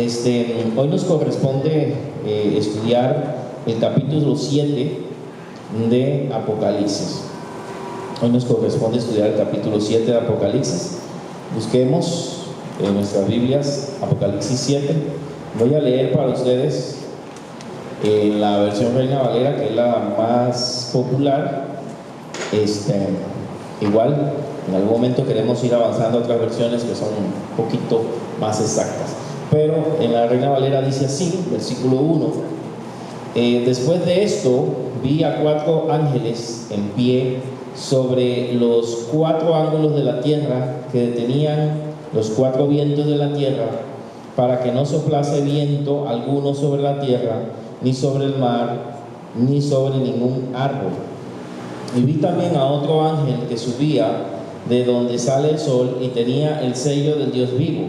Hoy nos corresponde estudiar el capítulo 7 de Apocalipsis. Hoy nos corresponde estudiar el capítulo 7 de Apocalipsis. Busquemos en nuestras Biblias Apocalipsis 7. Voy a leer para ustedes la versión Reina Valera, que es la más popular. Igual, en algún momento queremos ir avanzando a otras versiones que son un poquito más exactas. Pero en la Reina Valera dice así, versículo 1: después de esto vi a 4 ángeles en pie sobre los 4 ángulos de la tierra, que detenían los 4 vientos de la tierra, para que no soplase viento alguno sobre la tierra, ni sobre el mar, ni sobre ningún árbol. Y vi también a otro ángel que subía de donde sale el sol y tenía el sello del Dios vivo,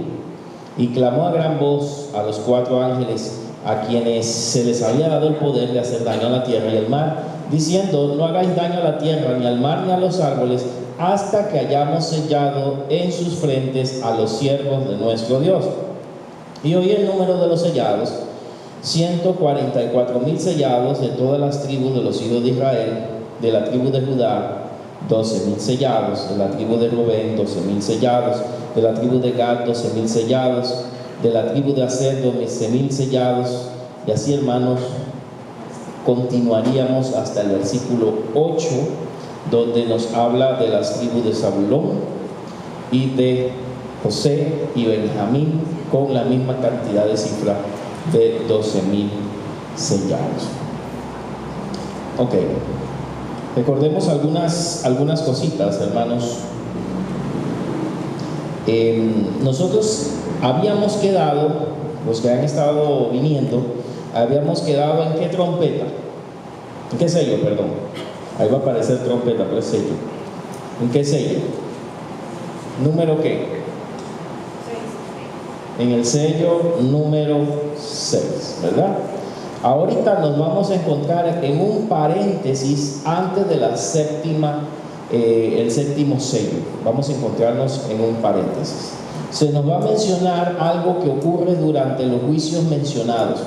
y clamó a gran voz a los 4 ángeles a quienes se les había dado el poder de hacer daño a la tierra y al mar, diciendo: no hagáis daño a la tierra, ni al mar, ni a los árboles, hasta que hayamos sellado en sus frentes a los siervos de nuestro Dios. Y oí el número de los sellados: 144,000 sellados de todas las tribus de los hijos de Israel. De la tribu de Judá, 12,000 sellados. De la tribu de Rubén, 12,000 sellados. De la tribu de Gad, 12,000 sellados. De la tribu de Aser, 12,000 sellados. Y así, hermanos, continuaríamos hasta el versículo 8, donde nos habla de las tribus de Zabulón y de José y Benjamín, con la misma cantidad de cifra de 12,000 sellados. Ok, recordemos algunas cositas, hermanos. Nosotros habíamos quedado, los que han estado viniendo, habíamos quedado en qué trompeta, en qué sello, perdón. Ahí va a aparecer trompeta, pero es sello. ¿En qué sello? ¿Número qué? 6. En el sello número 6, ¿verdad? Ahorita nos vamos a encontrar en un paréntesis antes de la séptima, el séptimo sello. Vamos a encontrarnos en un paréntesis. Se nos va a mencionar algo que ocurre durante los juicios mencionados.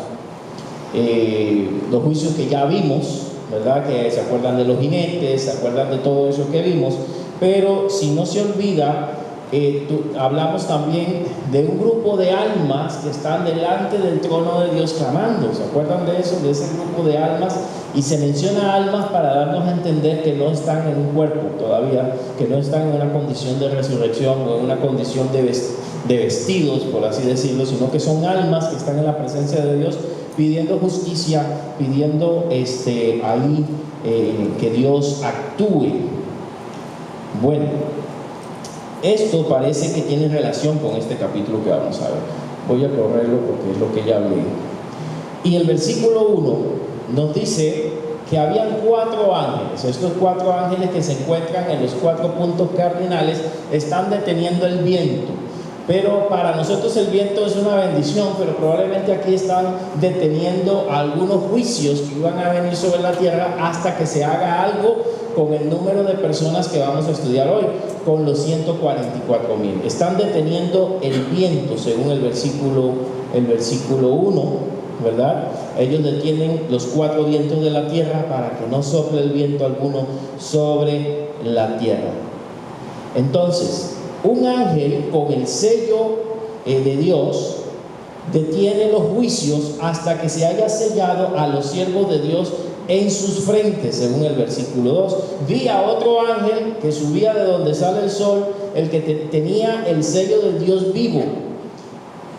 Los juicios que ya vimos, ¿verdad? Que se acuerdan de los jinetes, se acuerdan de todo eso que vimos. Pero si no se olvida, hablamos también de un grupo de almas que están delante del trono de Dios clamando. ¿Se acuerdan de eso? De ese grupo de almas. Y se menciona almas para darnos a entender que no están en un cuerpo todavía, que no están en una condición de resurrección o en una condición de vestidos, por así decirlo, sino que son almas que están en la presencia de Dios pidiendo justicia, pidiendo que Dios actúe. Bueno, esto parece que tiene relación con este capítulo que vamos a ver. Voy a correrlo porque es lo que ya hablé. Y el versículo 1 nos dice que habían 4 ángeles. Estos 4 ángeles que se encuentran en los 4 puntos cardinales están deteniendo el viento. Pero para nosotros el viento es una bendición, pero probablemente aquí están deteniendo algunos juicios que iban a venir sobre la tierra hasta que se haga algo con el número de personas que vamos a estudiar hoy, con los 144,000. Están deteniendo el viento según el versículo 1, ¿verdad? Ellos detienen los 4 vientos de la tierra para que no sople el viento alguno sobre la tierra. Entonces, un ángel con el sello de Dios detiene los juicios hasta que se haya sellado a los siervos de Dios en sus frentes, según el versículo 2. Vi a otro ángel que subía de donde sale el sol, el que tenía el sello del Dios vivo.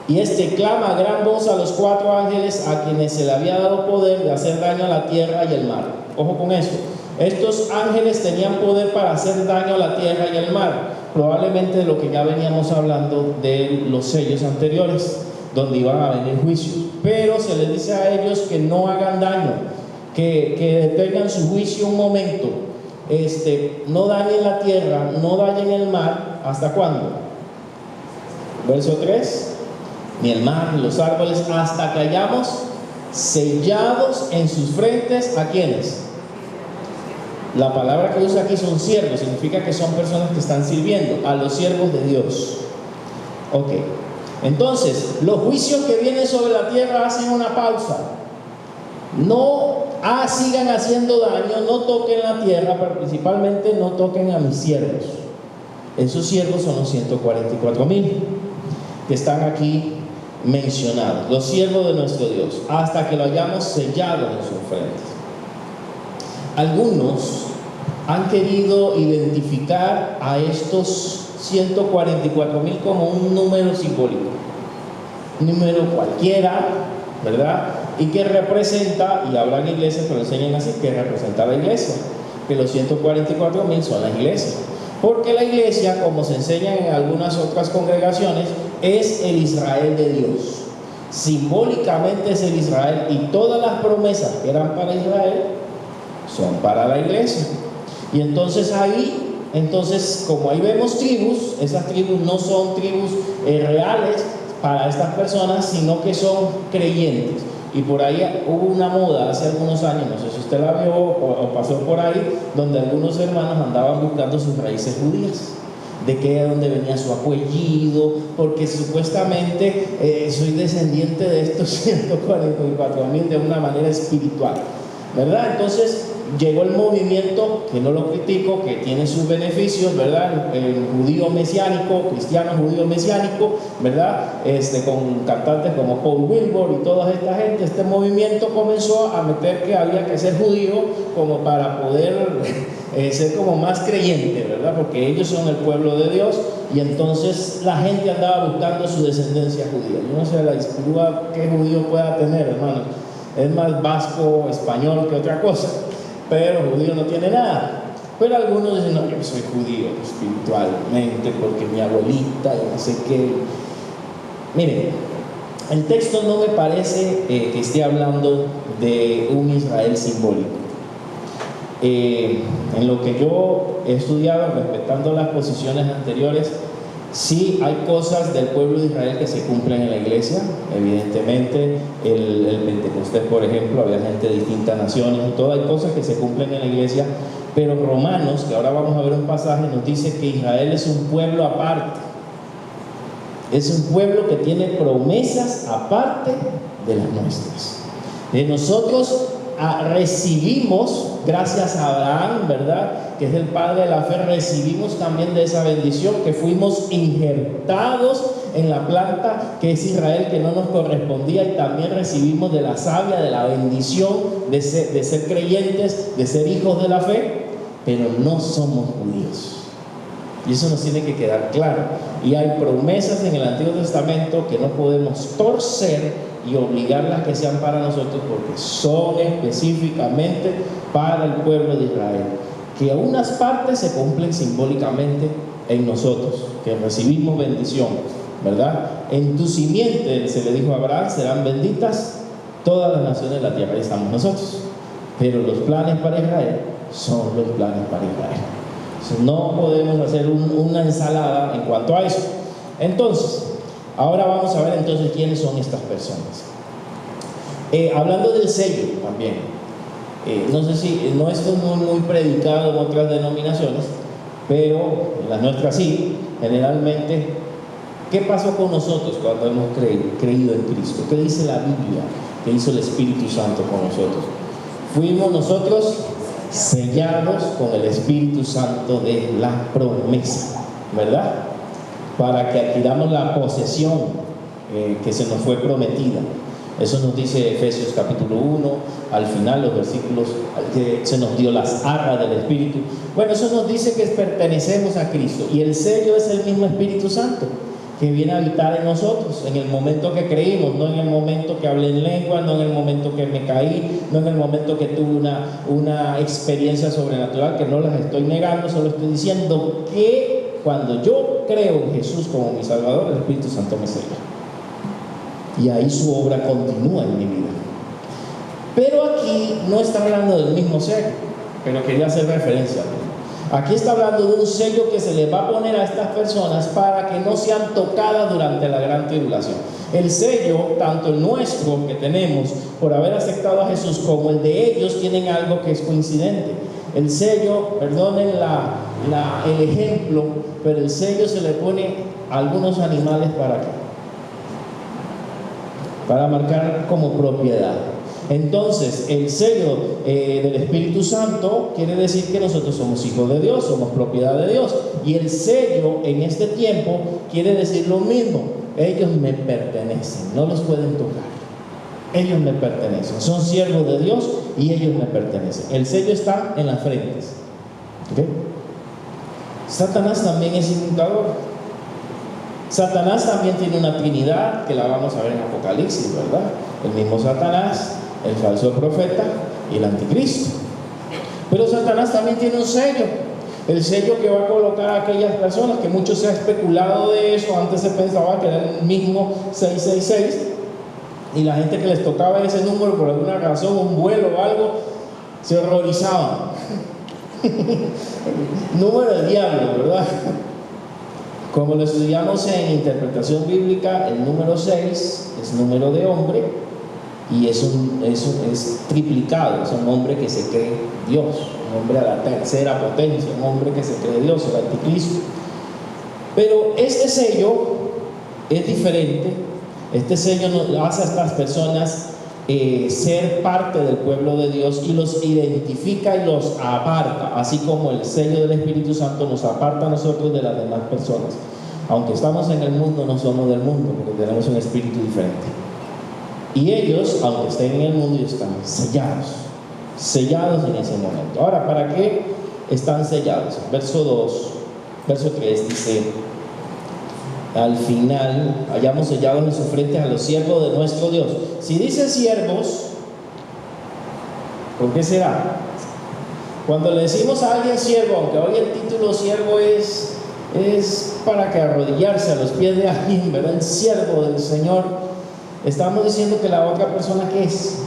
Y clama a gran voz a los 4 ángeles a quienes se le había dado poder de hacer daño a la tierra y al mar. Ojo con esto. Estos ángeles tenían poder para hacer daño a la tierra y al mar. Probablemente de lo que ya veníamos hablando de los sellos anteriores, donde iban a venir juicios. Pero se les dice a ellos que no hagan daño, que detengan su juicio un momento. No dañen la tierra, no dañen el mar. ¿Hasta cuándo? Verso 3. Ni el mar, ni los árboles, hasta que hayamos sellados en sus frentes. ¿A quiénes? La palabra que usa aquí son siervos, significa que son personas que están sirviendo, a los siervos de Dios. Ok. Entonces, los juicios que vienen sobre la tierra hacen una pausa. No sigan haciendo daño, no toquen la tierra, pero principalmente no toquen a mis siervos. Esos siervos son los 144,000 que están aquí mencionados, los siervos de nuestro Dios, hasta que lo hayamos sellado en sus frentes. Algunos han querido identificar a estos 144,000 como un número simbólico, un número cualquiera, ¿verdad? Y que representa, y hablan iglesias que lo enseñan así, que representa a la iglesia, que los 144,000 son la iglesia, porque la iglesia, como se enseña en algunas otras congregaciones, es el Israel de Dios. Simbólicamente es el Israel, y todas las promesas que eran para Israel son para la iglesia. Y entonces como ahí vemos tribus, esas tribus no son tribus reales para estas personas, sino que son creyentes. Y por ahí hubo una moda hace algunos años, no sé si usted la vio o pasó por ahí, donde algunos hermanos andaban buscando sus raíces judías, de qué, de dónde venía su apellido, porque supuestamente soy descendiente de estos 144,000 de una manera espiritual, ¿verdad? Entonces llegó el movimiento, que no lo critico, que tiene sus beneficios, ¿verdad? El judío mesiánico, cristiano judío mesiánico, ¿verdad? Con cantantes como Paul Wilbur y toda esta gente. Este movimiento comenzó a meter que había que ser judío como para poder ser como más creyente, ¿verdad? Porque ellos son el pueblo de Dios, y entonces la gente andaba buscando su descendencia judía. Yo no sé la disputa que judío pueda tener, hermano. Es más vasco, español que otra cosa, pero judío no tiene nada. Pero algunos dicen, no, yo soy judío espiritualmente porque mi abuelita y no sé qué. Miren, el texto no me parece que esté hablando de un Israel simbólico. En lo que yo he estudiado, respetando las posiciones anteriores, sí hay cosas del pueblo de Israel que se cumplen en la iglesia. Evidentemente el Pentecostés, por ejemplo, había gente de distintas naciones y todo, hay cosas que se cumplen en la iglesia. Pero Romanos, que ahora vamos a ver un pasaje, nos dice que Israel es un pueblo aparte, es un pueblo que tiene promesas aparte de las nuestras. De nosotros recibimos, gracias a Abraham, ¿verdad?, que es el padre de la fe, recibimos también de esa bendición, que fuimos injertados en la planta que es Israel, que no nos correspondía, y también recibimos de la savia, de la bendición de ser creyentes, de ser hijos de la fe, pero no somos judíos. Y eso nos tiene que quedar claro. Y hay promesas en el Antiguo Testamento que no podemos torcer y obligarlas que sean para nosotros, porque son específicamente para el pueblo de Israel, que unas partes se cumplen simbólicamente en nosotros, que recibimos bendición, ¿verdad? En tu simiente, se le dijo a Abraham, serán benditas todas las naciones de la tierra. Ahí estamos nosotros. Pero los planes para Israel son los planes para Israel. No podemos hacer una ensalada en cuanto a eso. Entonces, ahora vamos a ver entonces quiénes son estas personas. Hablando del sello también, no sé si no es muy predicado en otras denominaciones, pero en las nuestras sí. Generalmente, ¿qué pasó con nosotros cuando hemos creído en Cristo? ¿Qué dice la Biblia? ¿Qué hizo el Espíritu Santo con nosotros? Fuimos nosotros sellados con el Espíritu Santo de la promesa, ¿verdad? Para que adquiramos la posesión que se nos fue prometida. Eso nos dice Efesios capítulo 1, al final los versículos, que se nos dio las arras del Espíritu. Bueno, eso nos dice que pertenecemos a Cristo, y el sello es el mismo Espíritu Santo que viene a habitar en nosotros en el momento que creímos, no en el momento que hablé en lengua, no en el momento que me caí, no en el momento que tuve una experiencia sobrenatural, que no las estoy negando, solo estoy diciendo que cuando yo creo en Jesús como mi Salvador, el Espíritu Santo me sella, y ahí su obra continúa en mi vida. Pero aquí no está hablando del mismo sello, pero quería hacer referencia. Aquí está hablando de un sello que se le va a poner a estas personas para que no sean tocadas durante la gran tribulación. El sello, tanto el nuestro que tenemos por haber aceptado a Jesús, como el de ellos, tienen algo que es coincidente. El sello, perdonen el ejemplo, pero el sello se le pone a algunos animales para qué. para marcar como propiedad. Entonces, el sello del Espíritu Santo quiere decir que nosotros somos hijos de Dios, somos propiedad de Dios. Y el sello en este tiempo quiere decir lo mismo: ellos me pertenecen, no los pueden tocar. Ellos me pertenecen, son siervos de Dios y ellos me pertenecen. El sello está en las frentes. ¿Okay? Satanás también es inmutador. Satanás también tiene una trinidad que la vamos a ver en Apocalipsis, ¿verdad? El mismo Satanás, el falso profeta y el anticristo. Pero Satanás también tiene un sello, el sello que va a colocar a aquellas personas, que mucho se ha especulado de eso. Antes se pensaba que era el mismo 666, y la gente que les tocaba ese número por alguna razón, un vuelo o algo, se horrorizaban. Número del diablo, ¿verdad? Como lo estudiamos en interpretación bíblica, el número 6 es número de hombre, y es triplicado, es un hombre que se cree Dios, un hombre a la tercera potencia, un hombre que se cree Dios, el anticristo. Pero este sello es diferente. Este sello hace a estas personas ser parte del pueblo de Dios, y los identifica y los aparta, así como el sello del Espíritu Santo nos aparta a nosotros de las demás personas. Aunque estamos en el mundo, no somos del mundo, porque tenemos un espíritu diferente. Y ellos, aunque estén en el mundo, están sellados en ese momento. Ahora, ¿para qué están sellados? Verso 3 dice: al final hayamos sellado en su frente a los siervos de nuestro Dios. Si dice siervos, ¿por qué será? Cuando le decimos a alguien siervo, aunque hoy el título siervo es para que arrodillarse a los pies de alguien, ¿verdad? El siervo del Señor, estamos diciendo que la otra persona, ¿qué es?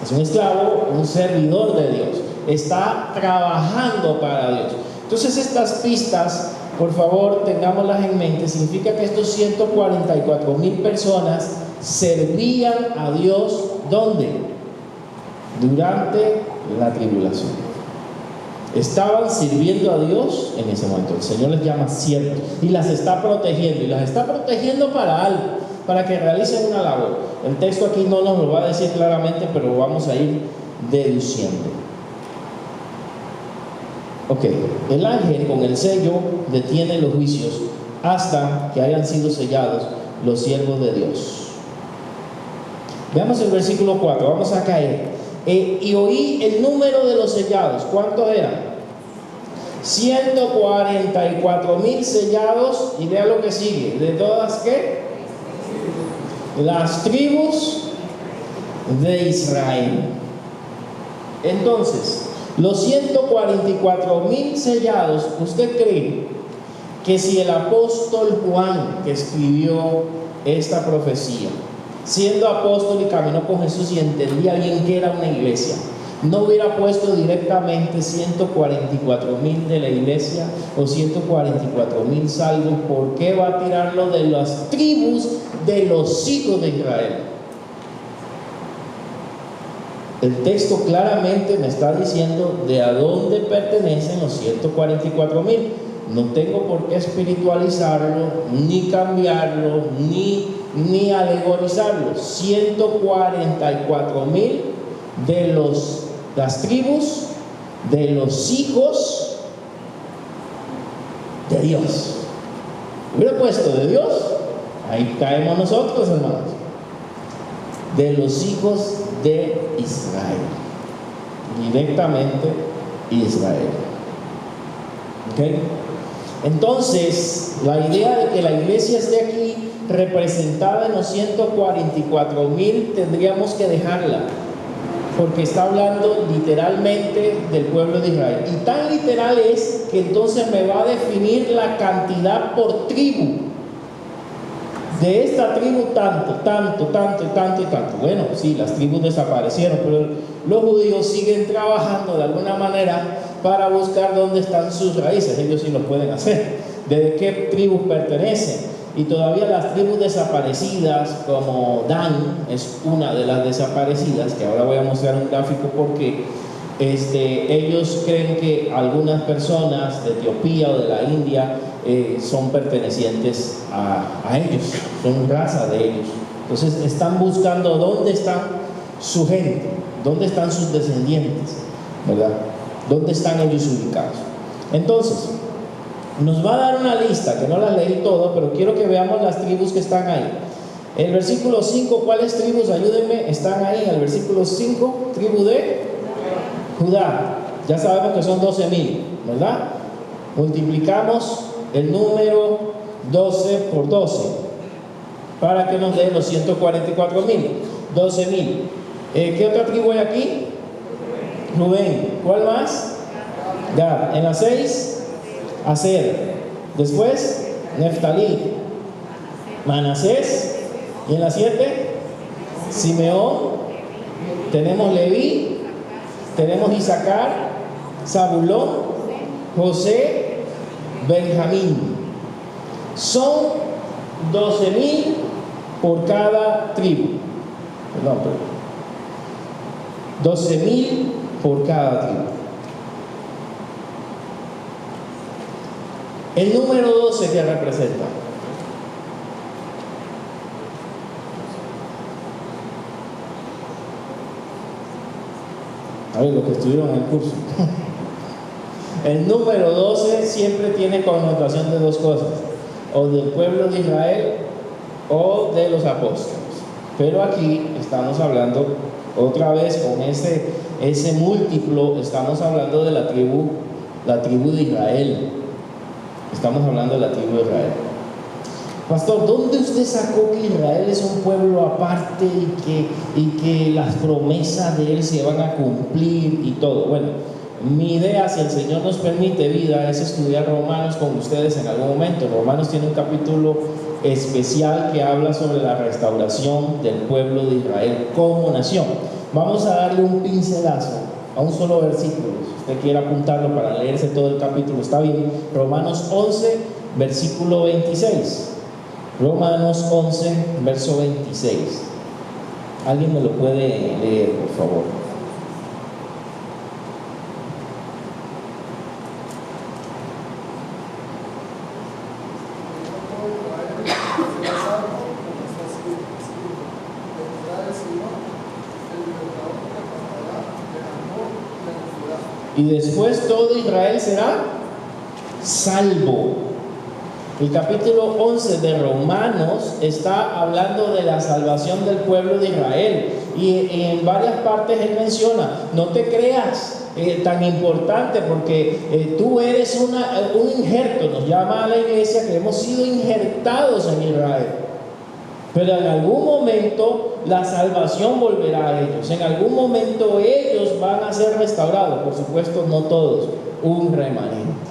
Es un esclavo, un servidor de Dios, está trabajando para Dios. Entonces, estas pistas, por favor, tengámoslas en mente. Significa que estos 144,000 personas servían a Dios, ¿dónde? Durante la tribulación. Estaban sirviendo a Dios en ese momento. El Señor les llama siervos y las está protegiendo. Y las está protegiendo para algo, para que realicen una labor. El texto aquí no nos lo va a decir claramente, pero vamos a ir deduciendo. Ok, el ángel con el sello detiene los juicios hasta que hayan sido sellados los siervos de Dios. Veamos el versículo 4, vamos a caer. Y oí el número de los sellados. ¿Cuántos eran? 144,000 sellados. Y vea lo que sigue. ¿De todas qué? Las tribus de Israel. Entonces, los 144,000 sellados, ¿usted cree que si el apóstol Juan, que escribió esta profecía, siendo apóstol y caminó con Jesús y entendía bien que era una iglesia, no hubiera puesto directamente 144,000 de la iglesia o 144,000 salvos? ¿Por qué va a tirarlo de las tribus de los hijos de Israel? El texto claramente me está diciendo de a dónde pertenecen los 144,000. No tengo por qué espiritualizarlo, ni cambiarlo, ni alegorizarlo. 144,000 de las tribus de los hijos de Dios. Hubiera puesto de Dios, ahí caemos nosotros, hermanos. De los hijos de Israel, directamente Israel. ¿Ok? Entonces, la idea de que la iglesia esté aquí representada en los 144,000 tendríamos que dejarla, porque está hablando literalmente del pueblo de Israel. Y tan literal es que entonces me va a definir la cantidad por tribu. De esta tribu tanto. Bueno, sí, las tribus desaparecieron, pero los judíos siguen trabajando de alguna manera para buscar dónde están sus raíces. Ellos sí lo pueden hacer. ¿De qué tribus pertenecen? Y todavía las tribus desaparecidas, como Dan es una de las desaparecidas, que ahora voy a mostrar un gráfico porque ellos creen que algunas personas de Etiopía o de la India son pertenecientes a ellos, son raza de ellos. Entonces están buscando dónde está su gente, dónde están sus descendientes, ¿verdad? ¿Dónde están ellos ubicados? Entonces, nos va a dar una lista, que no la leí todo, pero quiero que veamos las tribus que están ahí. El versículo 5, ¿cuáles tribus? Ayúdenme, están ahí en el versículo 5, tribu de Judá. Ya sabemos que son 12,000, ¿verdad? Multiplicamos el número 12 por 12 para que nos dé los 144,000, 12,000. ¿Qué otra tribu hay aquí? Rubén. ¿Cuál más? Gad. En la 6, Aser. Después, Neftalí, Manasés. Y en la 7, Simeón. Tenemos Leví, tenemos Isaacar, Zabulón, José, Benjamín. Son 12,000 por cada tribu. Perdón, 12,000 por cada tribu. El número 12, ¿qué representa? A ver, los que estuvieron en el curso. El número 12 siempre tiene connotación de dos cosas: o del pueblo de Israel o de los apóstoles. Pero aquí estamos hablando otra vez con ese múltiplo, estamos hablando de la tribu de Israel. Estamos hablando de la tribu de Israel. Pastor, ¿dónde usted sacó que Israel es un pueblo aparte y que las promesas de él se van a cumplir y todo? Bueno, mi idea, si el Señor nos permite vida, es estudiar Romanos con ustedes en algún momento. Romanos tiene un capítulo especial que habla sobre la restauración del pueblo de Israel como nación. Vamos a darle un pincelazo a un solo versículo. Si usted quiere apuntarlo para leerse todo el capítulo, está bien. Romanos 11, versículo 26. Romanos 11, verso 26. ¿Alguien me lo puede leer, por favor? Y después todo Israel será salvo. El capítulo 11 de Romanos está hablando de la salvación del pueblo de Israel. Y en varias partes él menciona: no te creas tan importante, porque tú eres un injerto. Nos llama a la iglesia que hemos sido injertados en Israel. Pero en algún momento la salvación volverá a ellos. En algún momento ellos van a ser restaurados. Por supuesto, no todos, un remanente.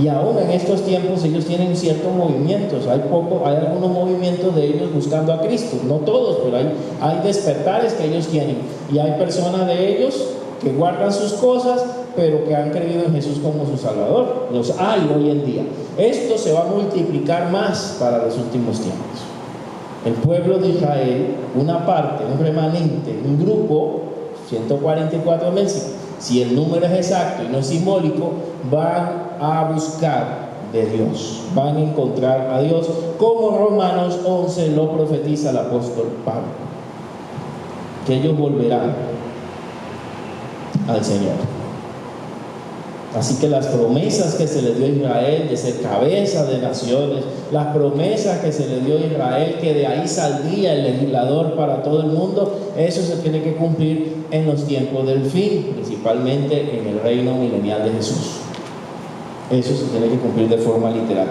Y aún en estos tiempos ellos tienen ciertos movimientos. Hay algunos movimientos de ellos buscando a Cristo. No todos, pero hay despertares que ellos tienen. Y hay personas de ellos que guardan sus cosas, pero que han creído en Jesús como su Salvador. Los hay hoy en día. Esto se va a multiplicar más para los últimos tiempos. El pueblo de Israel, una parte, un remanente, un grupo, 144,000, si el número es exacto y no es simbólico, van a buscar de Dios, van a encontrar a Dios, como Romanos 11 lo profetiza el apóstol Pablo, que ellos volverán al Señor. Así que las promesas que se le dio a Israel de ser cabeza de naciones, las promesas que se le dio a Israel que de ahí saldría el legislador para todo el mundo, eso se tiene que cumplir en los tiempos del fin, principalmente en el reino milenial de Jesús. Eso se tiene que cumplir de forma literal.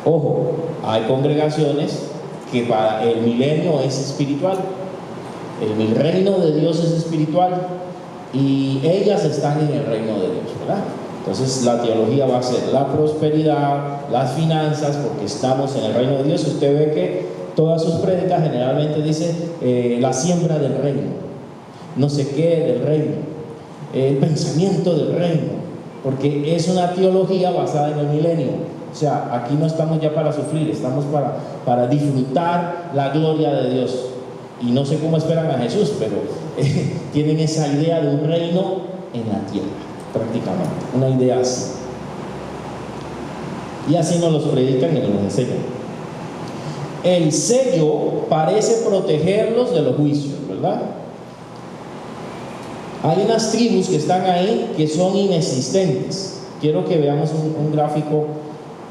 Ojo, hay congregaciones que para el milenio es espiritual. El reino de Dios es espiritual y ellas están en el reino de Dios, ¿verdad? Entonces la teología va a ser la prosperidad, las finanzas, porque estamos en el reino de Dios. Usted ve que todas sus prédicas generalmente dicen la siembra del reino, no sé qué del reino, el pensamiento del reino, porque es una teología basada en el milenio. O sea, aquí no estamos ya para sufrir, estamos para disfrutar la gloria de Dios. Y no sé cómo esperan a Jesús, pero tienen esa idea de un reino en la tierra, prácticamente, una idea así. Y así nos los predican y nos los enseñan. el sello parece protegerlos de los juicios, ¿verdad? Hay unas tribus que están ahí que son inexistentes. Quiero que veamos un gráfico,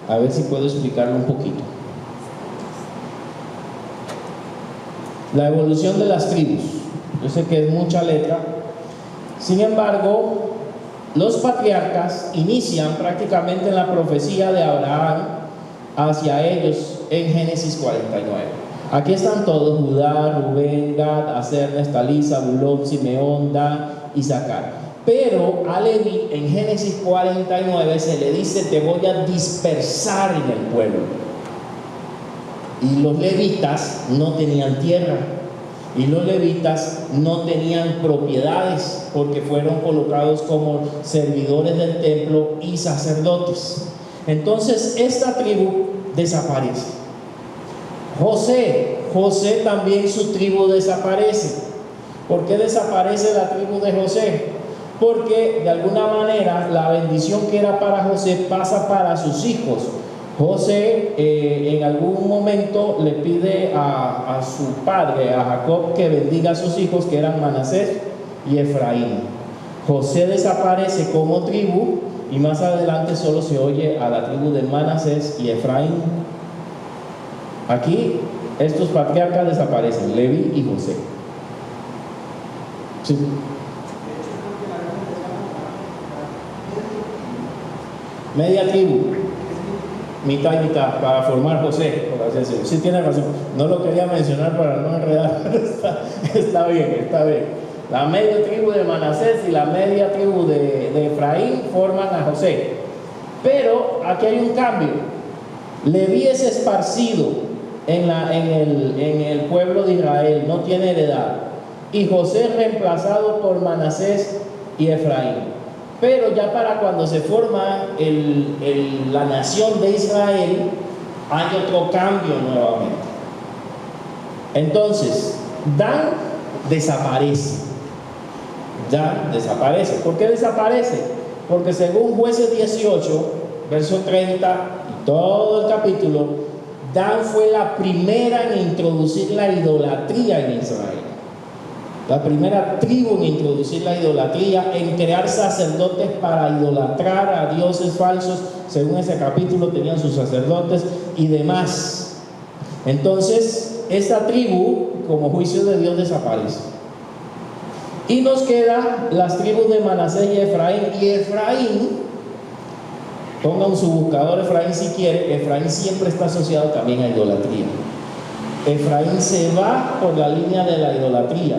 a ver si puedo explicarlo un poquito. La evolución de las tribus. Yo sé que es mucha letra. Sin embargo, los patriarcas inician prácticamente en la profecía de Abraham hacia ellos en Génesis 49. Aquí están todos: Judá, Rubén, Gad, Aser, Neftalí, Zabulón, Simeón, Dan, Isaacar. Pero a Leví en Génesis 49 se le dice: te voy a dispersar en el pueblo. Y los levitas no tenían tierra, y los levitas no tenían propiedades, porque fueron colocados como servidores del templo y sacerdotes. Entonces esta tribu desaparece. José también, su tribu desaparece. ¿Por qué desaparece la tribu de José? Porque de alguna manera la bendición que era para José pasa para sus hijos. José en algún momento le pide a su padre, a Jacob, que bendiga a sus hijos, que eran Manasés y Efraín. José desaparece como tribu y más adelante solo se oye a la tribu de Manasés y Efraín. Aquí estos patriarcas desaparecen, Leví y José. Sí. Media tribu, mitad y mitad, para formar José, por así decirlo. Sí, tiene razón, no lo quería mencionar para no enredar. Está bien. La media tribu de Manasés y la media tribu de Efraín forman a José. Pero aquí hay un cambio. Leví es esparcido en el pueblo de Israel, no tiene heredad. Y José es reemplazado por Manasés y Efraín. Pero ya para cuando se forma la nación de Israel, hay otro cambio nuevamente. Entonces, Dan desaparece. ¿Por qué desaparece? Porque según Jueces 18, verso 30 y todo el capítulo, Dan fue la primera en introducir la idolatría en Israel. La primera tribu en introducir la idolatría, en crear sacerdotes para idolatrar a dioses falsos. Según ese capítulo tenían sus sacerdotes y demás. Entonces esta tribu, como juicio de Dios, desaparece. Y nos quedan las tribus de Manasés y Efraín. Y Efraín, pongan su buscador Efraín si quiere, Efraín siempre está asociado también a idolatría. Efraín se va por la línea de la idolatría.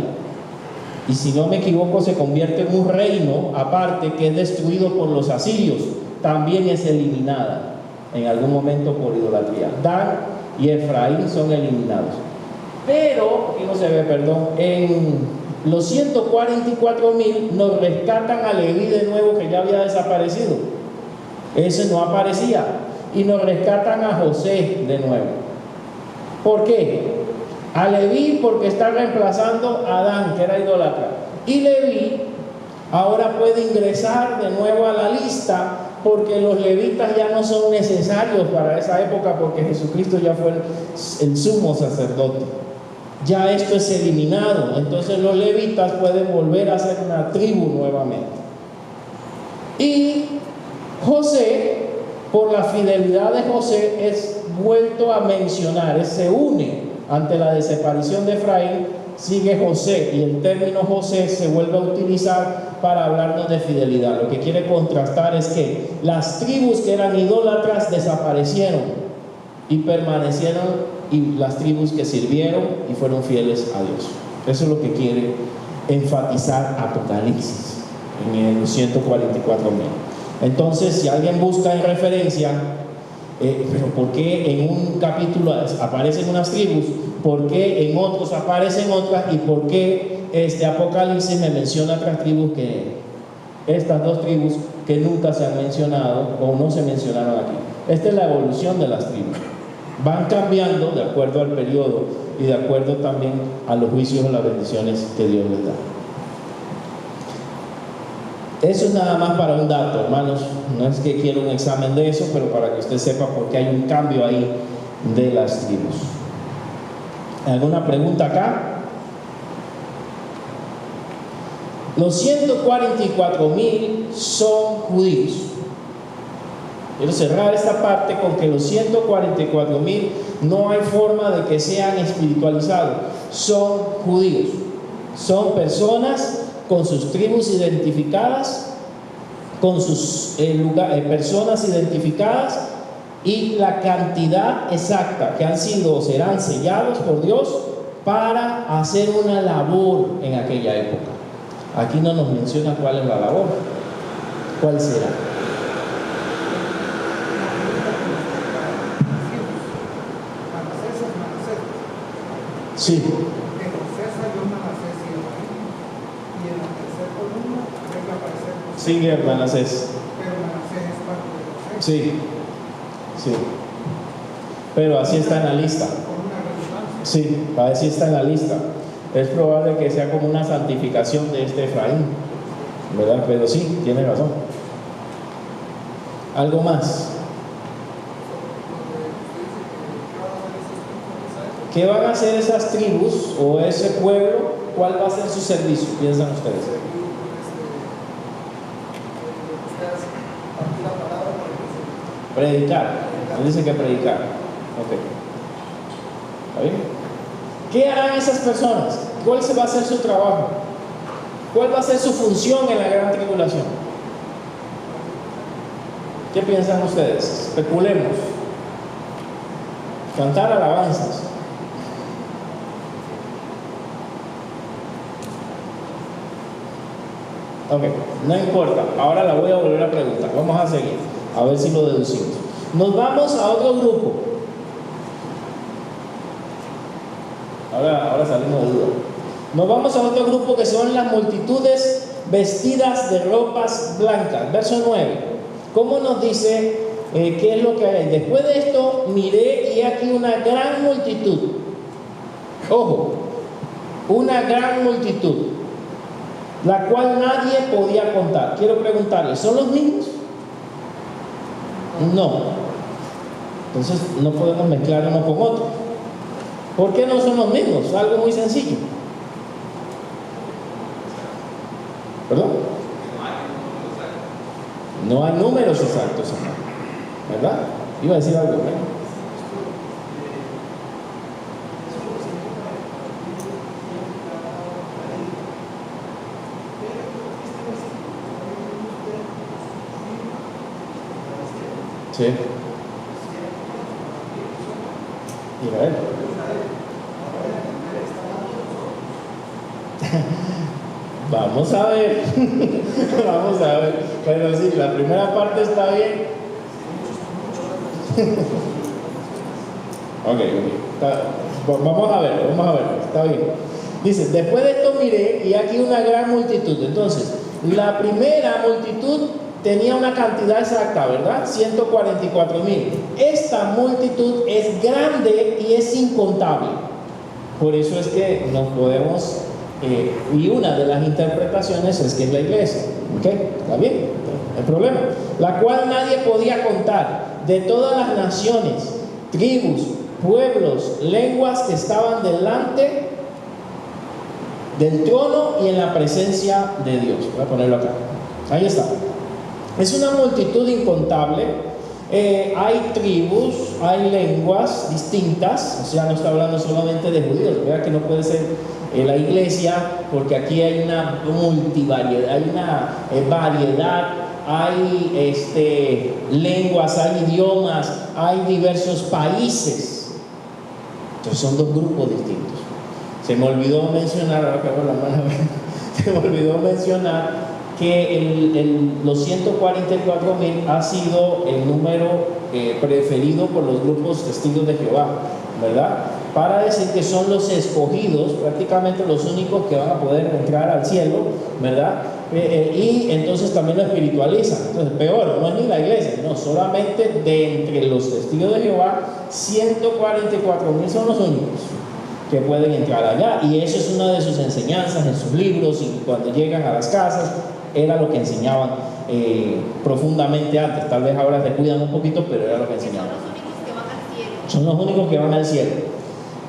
Y si no me equivoco, se convierte en un reino aparte que es destruido por los asirios. También es eliminada en algún momento por idolatría. Dan y Efraín son eliminados. Pero, aquí no se ve, perdón, en los 144.000 nos rescatan a Leví de nuevo, que ya había desaparecido. Ese no aparecía. Y nos rescatan a José de nuevo. ¿Por qué? A Leví porque está reemplazando a Dan, que era idólatra. Y Leví ahora puede ingresar de nuevo a la lista porque los levitas ya no son necesarios para esa época, porque Jesucristo ya fue el sumo sacerdote. Ya esto es eliminado. Entonces los levitas pueden volver a ser una tribu nuevamente. Y José, por la fidelidad de José, es vuelto a mencionar, se une. Ante la desaparición de Efraín, sigue José, y el término José se vuelve a utilizar para hablarnos de fidelidad. Lo que quiere contrastar es que las tribus que eran idólatras desaparecieron y permanecieron, y las tribus que sirvieron y fueron fieles a Dios. Eso es lo que quiere enfatizar Apocalipsis en el 144.000. Entonces, si alguien busca en referencia, pero ¿por qué en un capítulo aparecen unas tribus? ¿Por qué en otros aparecen otras? ¿Y por qué Apocalipsis me menciona otras tribus, que estas dos tribus que nunca se han mencionado o no se mencionaron aquí? Esta es la evolución de las tribus. Van cambiando de acuerdo al periodo y de acuerdo también a los juicios o las bendiciones que Dios les da. Eso es nada más para un dato, hermanos. No es que quiera un examen de eso, pero para que usted sepa por qué hay un cambio ahí de las tribus. ¿Alguna pregunta acá? Los 144,000 son judíos. Quiero cerrar esta parte con que los 144,000 no hay forma de que sean espiritualizados. Son judíos. Son personas con sus tribus identificadas, con sus personas identificadas, y la cantidad exacta que han sido o serán sellados por Dios para hacer una labor en aquella época. Aquí no nos menciona cuál es la labor. ¿Cuál será? Sí. Sigue Manasés. Sí, sí. Pero así está en la lista. Sí, así está en la lista. Es probable que sea como una santificación de este Efraín, ¿verdad? Pero sí, tiene razón. ¿Algo más? ¿Qué van a hacer esas tribus o ese pueblo? ¿Cuál va a ser su servicio? ¿Piensan ustedes? Predicar. Él dice que predicar. Ok. ¿Está bien? ¿Qué harán esas personas? ¿Cuál va a ser su trabajo? ¿Cuál va a ser su función en la gran tribulación? ¿Qué piensan ustedes? Especulemos. Cantar alabanzas. Ok, no importa. Ahora la voy a volver a preguntar. Vamos a seguir. A ver si lo deducimos. Nos vamos a otro grupo. Ahora salimos de duda. Nos vamos a otro grupo que son las multitudes vestidas de ropas blancas. Verso 9. ¿Cómo nos dice qué es lo que hay? Después de esto miré y aquí una gran multitud. Ojo, una gran multitud, la cual nadie podía contar. Quiero preguntarles, ¿son los mismos? No. Entonces no podemos mezclar uno con otro. ¿Por qué no son los mismos? Algo muy sencillo. ¿Perdón? No hay números exactos, ¿verdad? Iba a decir algo, ¿verdad? Sí. Israel. Vamos a ver. Vamos a ver. Bueno, sí, la primera parte está bien. Ok. Vamos a ver, está bien. Dice, después de esto miré y aquí una gran multitud. Entonces, la primera multitud tenía una cantidad exacta, ¿verdad? 144,000. Esta multitud es grande y es incontable. Por eso es que nos podemos, y una de las interpretaciones es que es la iglesia. ¿Ok? ¿Está bien? No hay problema. La cual nadie podía contar, de todas las naciones, tribus, pueblos, lenguas que estaban delante del trono y en la presencia de Dios. Voy a ponerlo acá. Ahí está. Es una multitud incontable. Hay tribus, hay lenguas distintas. O sea, no está hablando solamente de judíos. Vea que no puede ser la iglesia, porque aquí hay una multivariedad, hay una variedad, hay lenguas, hay idiomas, hay diversos países. Entonces son dos grupos distintos. Se me olvidó mencionar, ahora que hago la mano, se me olvidó mencionar que los 144,000 ha sido el número preferido por los grupos testigos de Jehová, ¿verdad? Para decir que son los escogidos, prácticamente los únicos que van a poder entrar al cielo, ¿verdad? Y entonces también lo espiritualizan. Entonces, peor, no es ni la iglesia, no, solamente de entre los testigos de Jehová, 144,000 son los únicos que pueden entrar allá, y eso es una de sus enseñanzas en sus libros, y cuando llegan a las casas era lo que enseñaban profundamente antes. Tal vez ahora se cuidan un poquito, pero era lo que enseñaban. Son los únicos que van al cielo.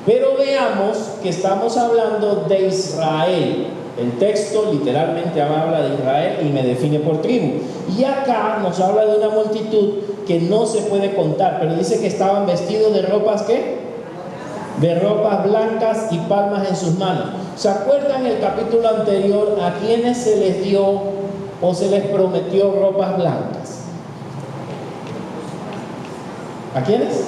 Pero veamos que estamos hablando de Israel. El texto literalmente habla de Israel y me define por tribu. Y acá nos habla de una multitud que no se puede contar, pero dice que estaban vestidos de ropas, ¿qué? De ropas blancas y palmas en sus manos. ¿Se acuerdan el capítulo anterior a quienes se les dio o se les prometió ropas blancas? ¿A quiénes?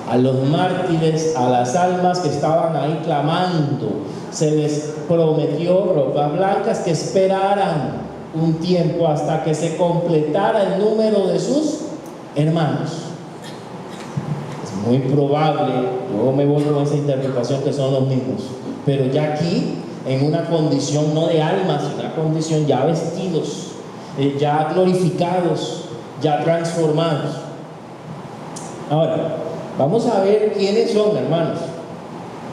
A los mártires, a las almas que estaban ahí clamando. Se les prometió ropas blancas que esperaran un tiempo hasta que se completara el número de sus hermanos. Es muy probable, yo me voy con esa interpretación que son los mismos, pero ya aquí en una condición no de almas, sino una condición ya vestidos, ya glorificados, ya transformados. Ahora, vamos a ver quiénes son, hermanos.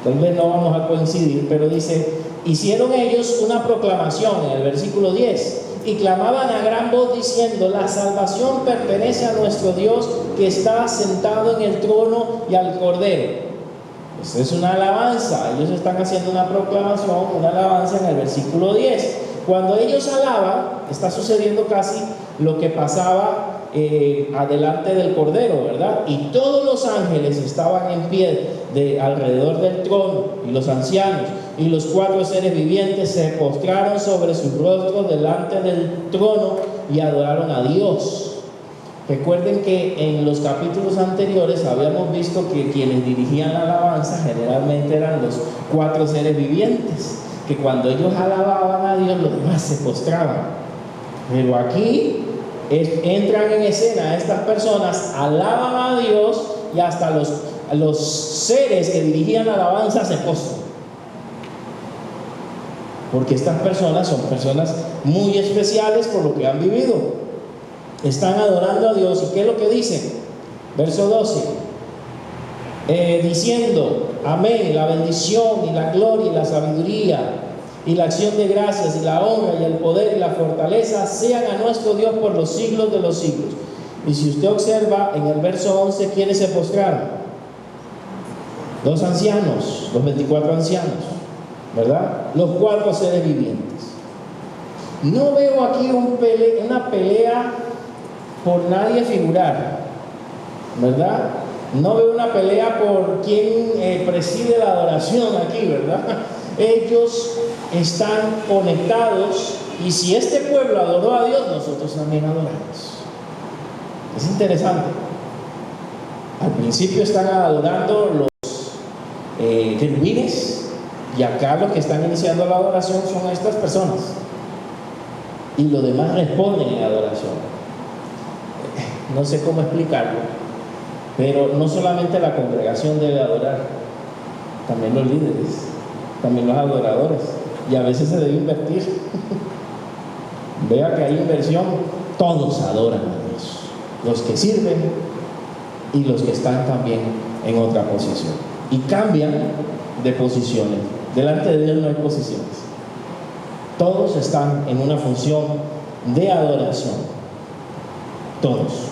Tal vez no vamos a coincidir, pero dice: hicieron ellos una proclamación en el versículo 10 y clamaban a gran voz diciendo: la salvación pertenece a nuestro Dios que está sentado en el trono y al Cordero. Esta es una alabanza. Ellos están haciendo una proclamación, una alabanza en el versículo 10. Cuando ellos alaban, está sucediendo casi lo que pasaba adelante del Cordero, ¿verdad? Y todos los ángeles estaban en pie alrededor del trono, y los ancianos y los 4 seres vivientes se postraron sobre sus rostros delante del trono y adoraron a Dios. Recuerden que en los capítulos anteriores habíamos visto que quienes dirigían la alabanza generalmente eran los 4 seres vivientes, que cuando ellos alababan a Dios, los demás se postraban. Pero aquí entran en escena estas personas, alaban a Dios, y hasta los seres que dirigían la alabanza se postran, porque estas personas son personas muy especiales por lo que han vivido. Están adorando a Dios. ¿Y qué es lo que dicen? Verso 12, diciendo: amén, la bendición y la gloria y la sabiduría y la acción de gracias y la honra y el poder y la fortaleza sean a nuestro Dios por los siglos de los siglos. Y si usted observa en el verso 11, ¿quiénes se postraron? 2 ancianos, los 24 ancianos, ¿verdad? Los 4 seres vivientes. No veo aquí una pelea por nadie figurar, ¿verdad? No veo una pelea por quién preside la adoración aquí, ¿verdad? Ellos están conectados, y si este pueblo adoró a Dios, nosotros también adoramos. Es interesante. Al principio están adorando los querubines, y acá los que están iniciando la adoración son estas personas, y los demás responden en adoración. No sé cómo explicarlo, pero no solamente la congregación debe adorar, también los líderes, también los adoradores, y a veces se debe invertir. Vea que hay inversión, todos adoran a Dios, los que sirven y los que están también en otra posición, y cambian de posiciones. Delante de Dios no hay posiciones, todos están en una función de adoración, todos.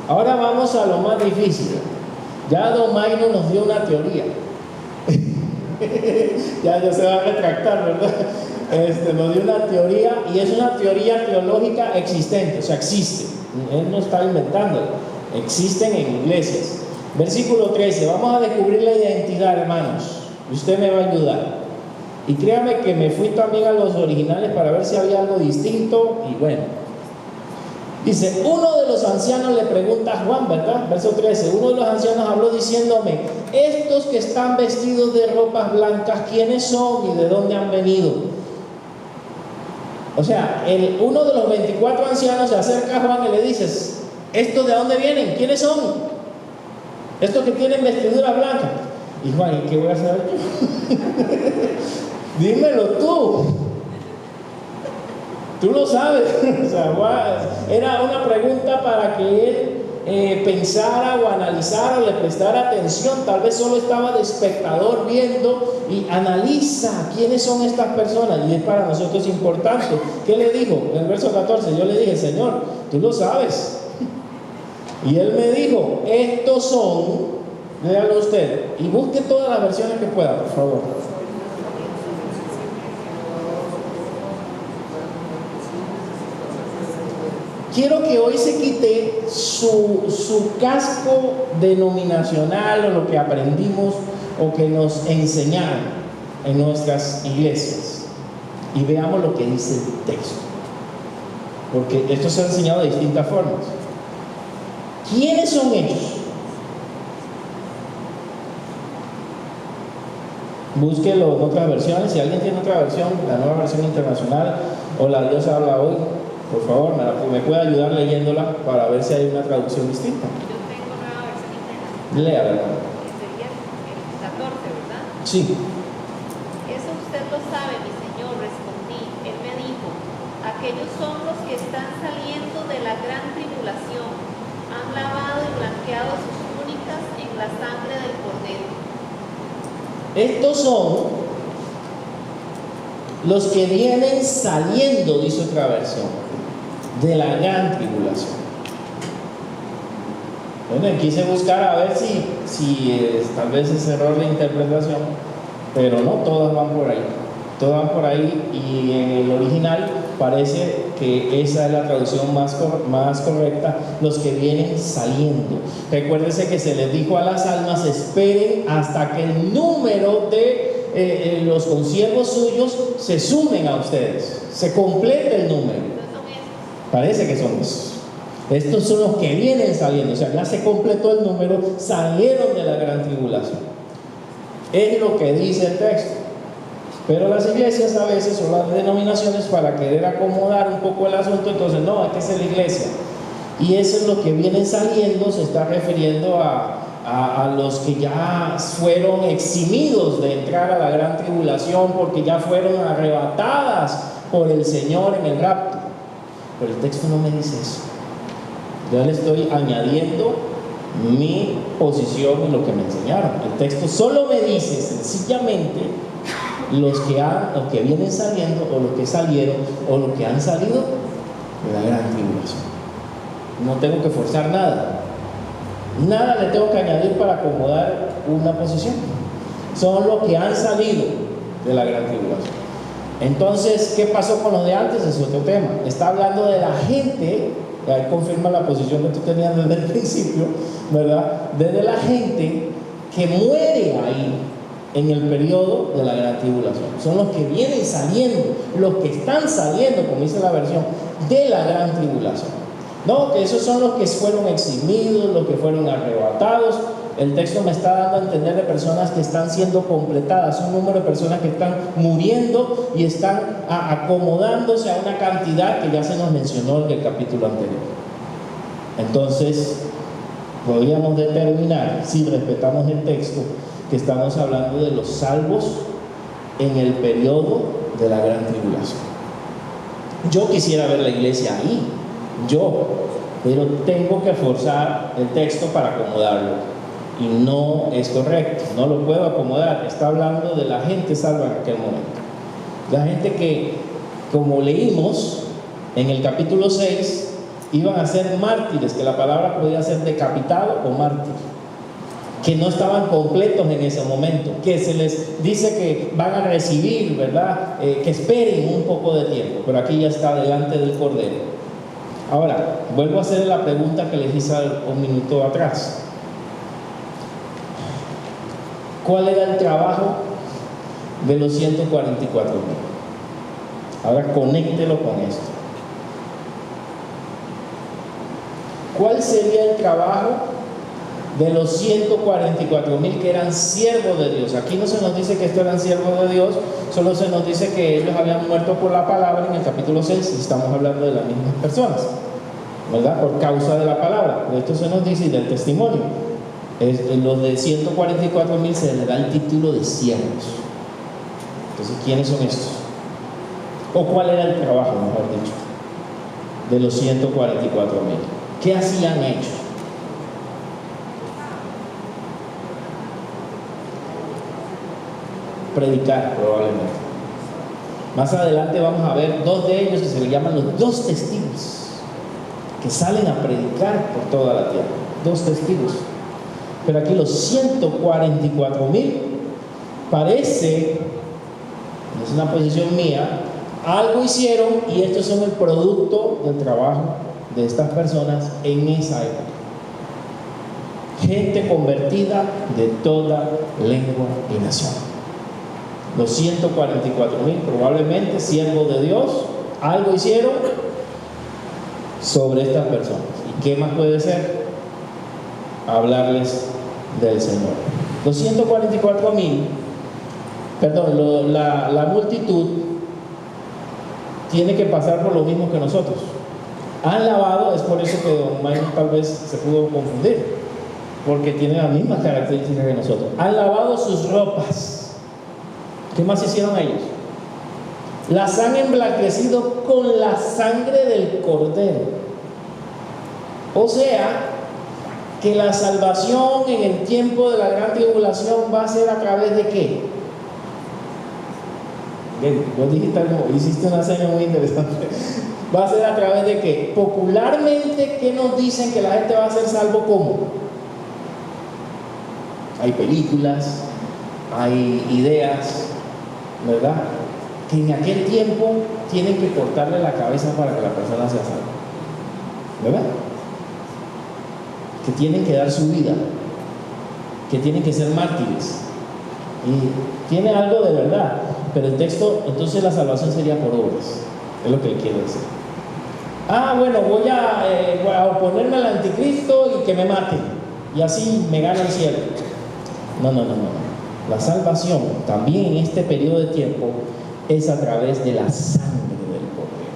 Ahora vamos a lo más difícil. Ya Don Mayno nos dio una teoría. ya se va a retractar, ¿verdad? Nos dio una teoría, y es una teoría teológica existente, o sea, existe. Él no está inventando, existen en iglesias. Versículo 13, vamos a descubrir la identidad, hermanos. Usted me va a ayudar. Y créame que me fui también a los originales para ver si había algo distinto, y bueno. Dice: uno de los ancianos le pregunta a Juan, ¿verdad? Verso 13, uno de los ancianos habló diciéndome: estos que están vestidos de ropas blancas, ¿quiénes son y de dónde han venido? O sea, uno de los 24 ancianos se acerca a Juan y le dice: ¿estos de dónde vienen? ¿Quiénes son? Estos que tienen vestidura blanca. Y Juan: ¿y qué voy a saber yo? Dímelo tú. Tú lo sabes. O sea, era una pregunta para que él pensara o analizara o le prestara atención. Tal vez solo estaba de espectador viendo, y analiza quiénes son estas personas, y es para nosotros importante. ¿Qué le dijo? En el verso 14 yo le dije: Señor, tú lo sabes. Y él me dijo: estos son léalo usted y busque todas las versiones que pueda, por favor. Quiero que hoy se quite su casco denominacional o lo que aprendimos o que nos enseñaron en nuestras iglesias y veamos lo que dice el texto, porque esto se ha enseñado de distintas formas. ¿Quiénes son ellos? Búsquelo en otras versiones. Si alguien tiene otra versión, la nueva versión internacional o la Dios habla hoy, por favor, me puede ayudar leyéndola para ver si hay una traducción distinta. Yo tengo nueva versión internacional. Léala. Sería el 14, ¿verdad? Sí. Eso usted lo sabe, mi señor, respondí. Él me dijo, aquellos son los que están saliendo de la gran tribulación. Han lavado y blanqueado sus túnicas en la sangre del Cordero. Estos son los que vienen saliendo, dice otra versión, de la gran tribulación. Bueno, quise buscar a ver si tal vez es error de interpretación, pero no, todas van por ahí. Todas van por ahí y en el original parece que esa es la traducción más correcta, los que vienen saliendo. Recuérdense que se les dijo a las almas, esperen hasta que el número de los consiervos suyos se sumen a ustedes, se complete el número. Parece que son esos. Estos son los que vienen saliendo, o sea, ya se completó el número, salieron de la gran tribulación. Es lo que dice el texto. Pero las iglesias a veces, o las denominaciones, para querer acomodar un poco el asunto, entonces no, hay que ser la iglesia. Y eso es lo que vienen saliendo, se está refiriendo a los que ya fueron eximidos de entrar a la gran tribulación porque ya fueron arrebatadas por el Señor en el rapto. Pero el texto no me dice eso. Yo le estoy añadiendo mi posición y lo que me enseñaron. El texto solo me dice sencillamente los que vienen saliendo, o los que salieron, o los que han salido de la gran tribulación. No tengo que forzar nada. Nada le tengo que añadir para acomodar una posición. Son los que han salido de la gran tribulación. Entonces, ¿qué pasó con los de antes? Es otro tema. Está hablando de la gente, ahí confirma la posición que tú tenías desde el principio, ¿verdad? Desde la gente que muere ahí en el periodo de la gran tribulación. Son los que vienen saliendo, los que están saliendo, como dice la versión, de la gran tribulación. No, que esos son los que fueron eximidos, los que fueron arrebatados. El texto me está dando a entender de personas que están siendo completadas, un número de personas que están muriendo y están acomodándose a una cantidad que ya se nos mencionó en el capítulo anterior. Entonces, podríamos determinar, si respetamos el texto, que estamos hablando de los salvos en el periodo de la gran tribulación. Yo quisiera ver la iglesia ahí, pero tengo que forzar el texto para acomodarlo y no es correcto, no lo puedo acomodar. Está hablando de la gente salva en aquel momento, la gente que, como leímos en el capítulo 6, iban a ser mártires, que la palabra podía ser decapitado o mártir, que no estaban completos en ese momento, que se les dice que van a recibir, ¿verdad? Que esperen un poco de tiempo, pero aquí ya está delante del Cordero. Ahora, vuelvo a hacer la pregunta que les hice un minuto atrás. ¿Cuál era el trabajo de los 144,000? Ahora conéctelo con esto. ¿Cuál sería el trabajo de los 144,000 que eran siervos de Dios? Aquí no se nos dice que estos eran siervos de Dios, solo se nos dice que ellos habían muerto por la palabra en el capítulo 6, estamos hablando de las mismas personas, ¿verdad? Por causa de la palabra. De esto se nos dice y del testimonio. Los de 144,000 se les da el título de siervos. Entonces, ¿quiénes son estos? ¿O cuál era el trabajo, mejor dicho, de los 144,000? ¿Qué hacían ellos? Predicar, probablemente. Más adelante vamos a ver dos de ellos que se les llaman los dos testigos, que salen a predicar por toda la tierra. Dos testigos. Pero aquí los 144,000 parece, no es una posición mía, algo hicieron y estos son el producto del trabajo de estas personas en esa época. Gente convertida de toda lengua y nación. Los 144,000 probablemente siervos de Dios, algo hicieron sobre estas personas. ¿Y qué más puede ser? Hablarles del Señor. Los 144,000, perdón, la multitud tiene que pasar por lo mismo que nosotros. Han lavado, es por eso que don Mayo tal vez se pudo confundir, porque tiene las mismas características que nosotros. Han lavado sus ropas. ¿Qué más hicieron ellos? Las han emblanquecido con la sangre del Cordero. O sea, que la salvación en el tiempo de la gran tribulación va a ser a través de ¿qué? Vos dijiste algo, hiciste una seña muy interesante. Va a ser a través de ¿qué? Popularmente, ¿qué nos dicen que la gente va a ser salvo cómo? Hay películas, hay ideas, ¿verdad? Que en aquel tiempo tienen que cortarle la cabeza para que la persona sea salva, ¿verdad? Que tienen que dar su vida, que tienen que ser mártires, y tiene algo de verdad, pero el texto, entonces la salvación sería por obras, es lo que le quiero decir. Bueno, voy a oponerme al anticristo y que me mate, y así me gana el cielo. No. La salvación también en este periodo de tiempo es a través de la sangre del Cordero.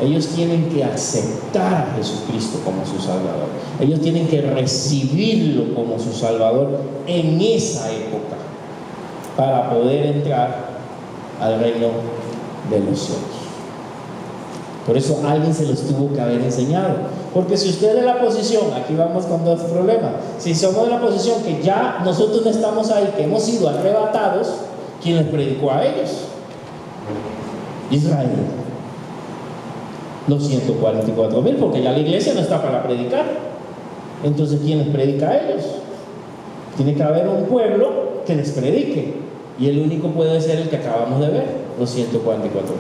Ellos tienen que aceptar a Jesucristo como su Salvador. Ellos tienen que recibirlo como su Salvador en esa época para poder entrar al reino de los cielos. Por eso alguien se los tuvo que haber enseñado. Porque si usted es de la posición, aquí vamos con dos problemas. Si somos de la posición que ya nosotros no estamos ahí, que hemos sido arrebatados, ¿quién les predicó a ellos? Israel. Los 144,000, porque ya la iglesia no está para predicar. Entonces, ¿quién les predica a ellos? Tiene que haber un pueblo que les predique. Y el único puede ser el que acabamos de ver, los 144,000.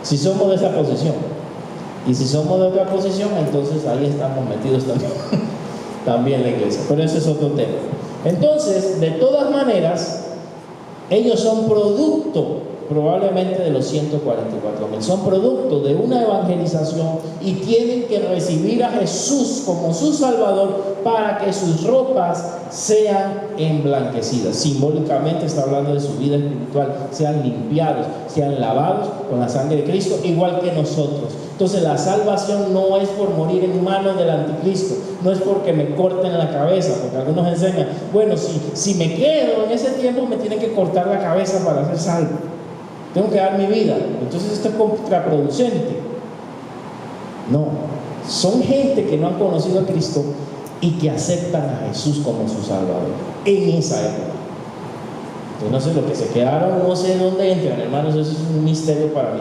Si somos de esa posición. Y si somos de otra posición, entonces ahí estamos metidos también. También la iglesia. Pero ese es otro tema. Entonces, de todas maneras, ellos son producto probablemente de los 144,000. Son producto de una evangelización y tienen que recibir a Jesús como su Salvador para que sus ropas sean emblanquecidas. Simbólicamente está hablando de su vida espiritual, sean limpiados, sean lavados con la sangre de Cristo, igual que nosotros. Entonces la salvación no es por morir en manos del anticristo, no es porque me corten la cabeza, porque algunos enseñan, bueno, si me quedo en ese tiempo me tienen que cortar la cabeza para ser salvo, tengo que dar mi vida, entonces esto es contraproducente. No, son gente que no han conocido a Cristo y que aceptan a Jesús como su Salvador en esa época. Yo no sé lo que se quedaron, no sé dónde entran, hermanos, eso es un misterio para mí.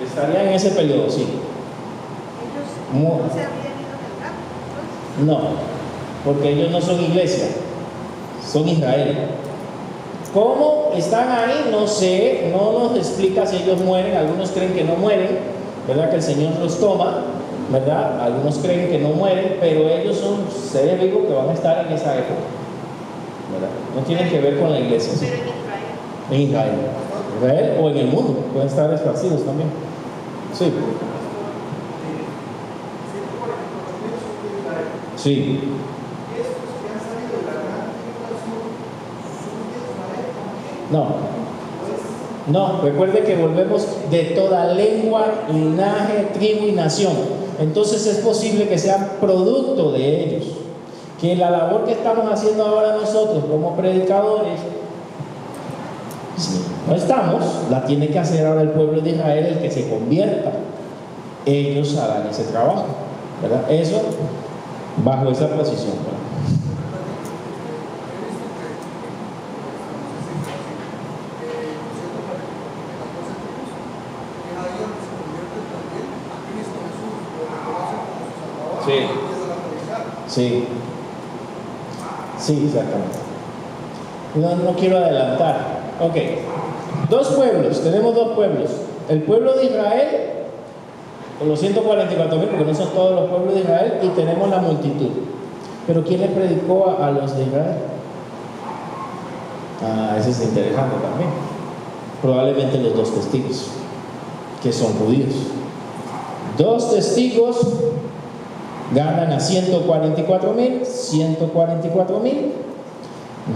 Estarían en ese periodo, sí. ¿Ellos no se habían ido del rapto? No, porque ellos no son iglesia, son Israel. ¿Cómo están ahí? No sé, no nos explica si ellos mueren. Algunos creen que no mueren, ¿verdad? Que el Señor los toma, ¿verdad? Algunos creen que no mueren, pero ellos son seres vivos que van a estar en esa época, ¿verdad? No tienen que ver con la iglesia. ¿Sí? Pero en Israel. En Israel. Israel o en el mundo, pueden estar esparcidos también. Sí. Sí. No, recuerde que volvemos de toda lengua, linaje, tribu y nación. Entonces es posible que sean producto de ellos. Que la labor que estamos haciendo ahora nosotros como predicadores, no estamos, la tiene que hacer ahora el pueblo de Israel, el que se convierta. Ellos harán ese trabajo, ¿verdad? Eso bajo esa posición, ¿verdad? Sí. Sí. Sí, exactamente. No quiero adelantar. Ok. Dos pueblos, tenemos dos pueblos. El pueblo de Israel, con los 144,000, porque no son todos los pueblos de Israel, y tenemos la multitud. Pero ¿quién le predicó a los de Israel? Eso es interesante también. Probablemente los dos testigos, que son judíos. Dos testigos ganan a 144,000, 144,000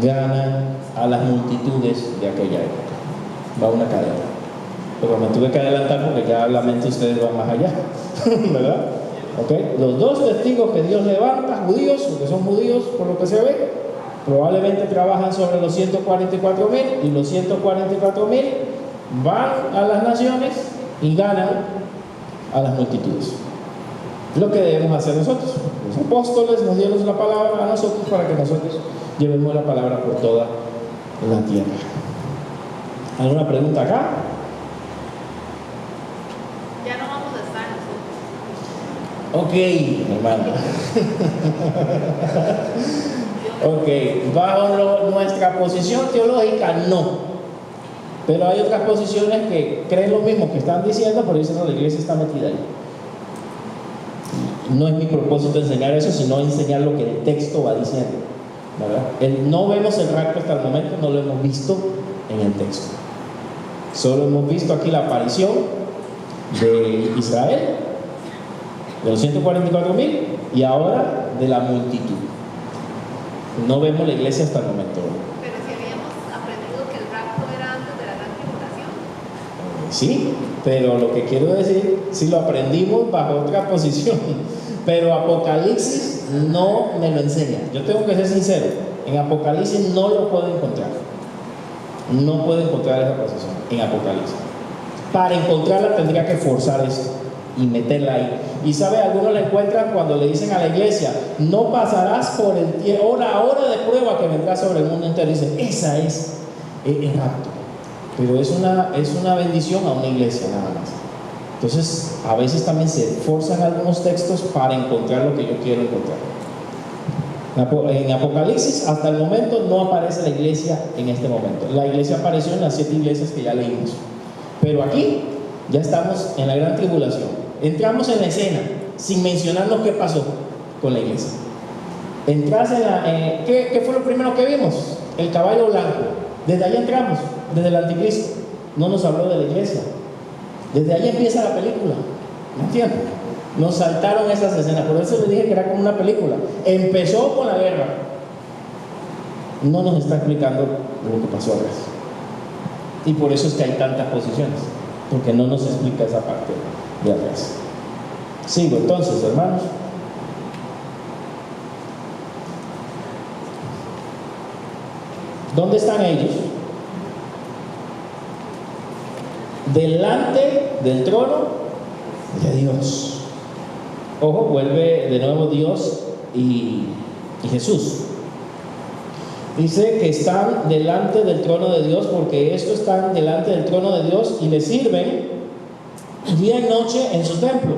ganan a las multitudes de aquella época. Va una cadena. Pero me tuve que adelantar porque ya la mente de ustedes va más allá, ¿verdad? ¿Okay? Los dos testigos que Dios levanta, judíos, porque son judíos por lo que se ve, probablemente trabajan sobre los 144,000, y los 144,000 van a las naciones y ganan a las multitudes. Lo que debemos hacer nosotros. Los apóstoles nos dieron la palabra a nosotros para que nosotros llevemos la palabra por toda la tierra. ¿Alguna pregunta acá? Ya no vamos a estar nosotros. Ok, hermano. Ok, bajo nuestra posición teológica, no. Pero hay otras posiciones que creen lo mismo que están diciendo, pero dicen que la iglesia está metida ahí. No es mi propósito enseñar eso, sino enseñar lo que el texto va diciendo, ¿verdad? No vemos el rapto hasta el momento, no lo hemos visto en el texto. Solo hemos visto aquí la aparición de Israel, de los 144,000, y ahora de la multitud. No vemos la iglesia hasta el momento. Pero si habíamos aprendido que el rapto era antes de la gran tribulación. Sí, pero lo que quiero decir, si lo aprendimos bajo otra posición, pero Apocalipsis no me lo enseña. Yo tengo que ser sincero, en Apocalipsis no lo puedo encontrar. No puedo encontrar esa posición en Apocalipsis. Para encontrarla tendría que forzar esto y meterla ahí. Y sabe, algunos la encuentran cuando le dicen a la iglesia: no pasarás por el tiempo, la hora de prueba que vendrá sobre el mundo entero. Dicen, esa es el rapto. Pero es una bendición a una iglesia nada más. Entonces, a veces también se forzan algunos textos para encontrar lo que yo quiero encontrar. En Apocalipsis, hasta el momento, no aparece la iglesia en este momento. La iglesia apareció en las 7 iglesias que ya leímos. Pero aquí, ya estamos en la gran tribulación. Entramos en la escena, sin mencionarnos qué pasó con la iglesia. Entras en ¿qué fue lo primero que vimos? El caballo blanco. Desde ahí entramos, desde el anticristo. No nos habló de la iglesia. Desde ahí empieza la película. ¿Me entiendes? Nos saltaron esas escenas. Por eso les dije que era como una película. Empezó con la guerra. No nos está explicando lo que pasó atrás. Y por eso es que hay tantas posiciones, porque no nos explica esa parte de atrás. Sigo entonces, hermanos. ¿Dónde están ellos? Delante del trono de Dios. Ojo, vuelve de nuevo Dios y Jesús. Dice que están delante del trono de Dios, porque estos están delante del trono de Dios y le sirven día y noche en su templo.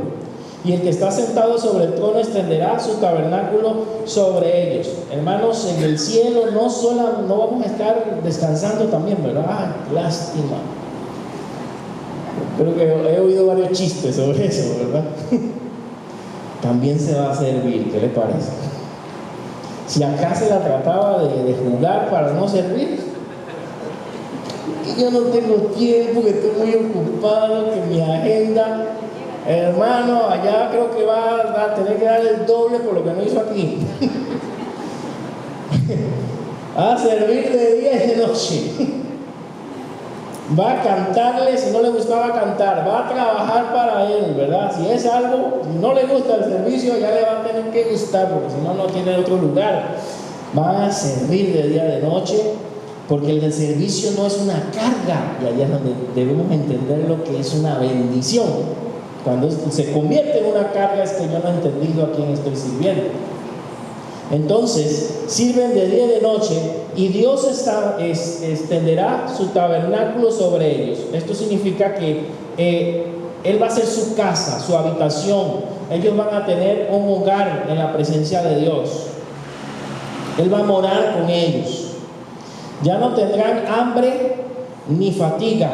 Y el que está sentado sobre el trono extenderá su tabernáculo sobre ellos. Hermanos, en el cielo no vamos a estar descansando también, ¿verdad? ¡Ay, lástima! Creo que he oído varios chistes sobre eso, ¿verdad? También se va a servir, ¿qué le parece? Si acá se la trataba de jugar para no servir, que yo no tengo tiempo, que estoy muy ocupado, que mi agenda, hermano, allá creo que va a tener que dar el doble por lo que no hizo aquí. A servir de día y de noche. Va a cantarle si no le gustaba cantar, va a trabajar para él, ¿verdad? Si es algo, si no le gusta el servicio, ya le va a tener que gustar, porque si no, no tiene otro lugar. Van a servir de día y de noche, porque el del servicio no es una carga, y allá es donde debemos entender lo que es una bendición. Cuando se convierte en una carga es que yo no he entendido a quién estoy sirviendo. Entonces, sirven de día y de noche, y Dios extenderá su tabernáculo sobre ellos. Esto significa que Él va a ser su casa, su habitación, ellos van a tener un hogar en la presencia de Dios. Él va a morar con ellos. Ya no tendrán hambre ni fatiga.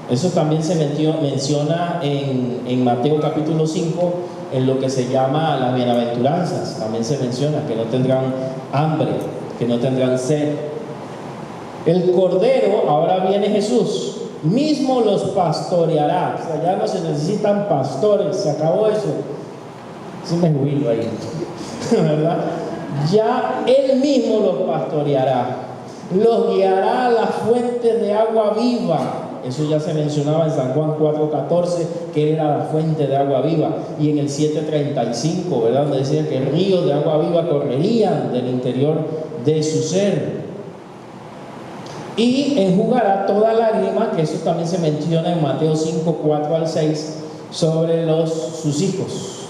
Eso también se menciona en Mateo capítulo 5, en lo que se llama las bienaventuranzas. También se menciona que no tendrán hambre, que no tendrán sed. El Cordero, ahora viene Jesús, mismo los pastoreará. O sea, ya no se necesitan pastores, se acabó eso. Sí me jubilo ahí, ¿verdad? Ya Él mismo los pastoreará, los guiará a las fuentes de agua viva. Eso ya se mencionaba en San Juan 4:14, que Él era la fuente de agua viva. Y en el 7:35, ¿verdad?, donde decía que ríos de agua viva correrían del interior de su ser. Y enjugará toda lágrima, que eso también se menciona en Mateo 5:4-6, sobre sus hijos,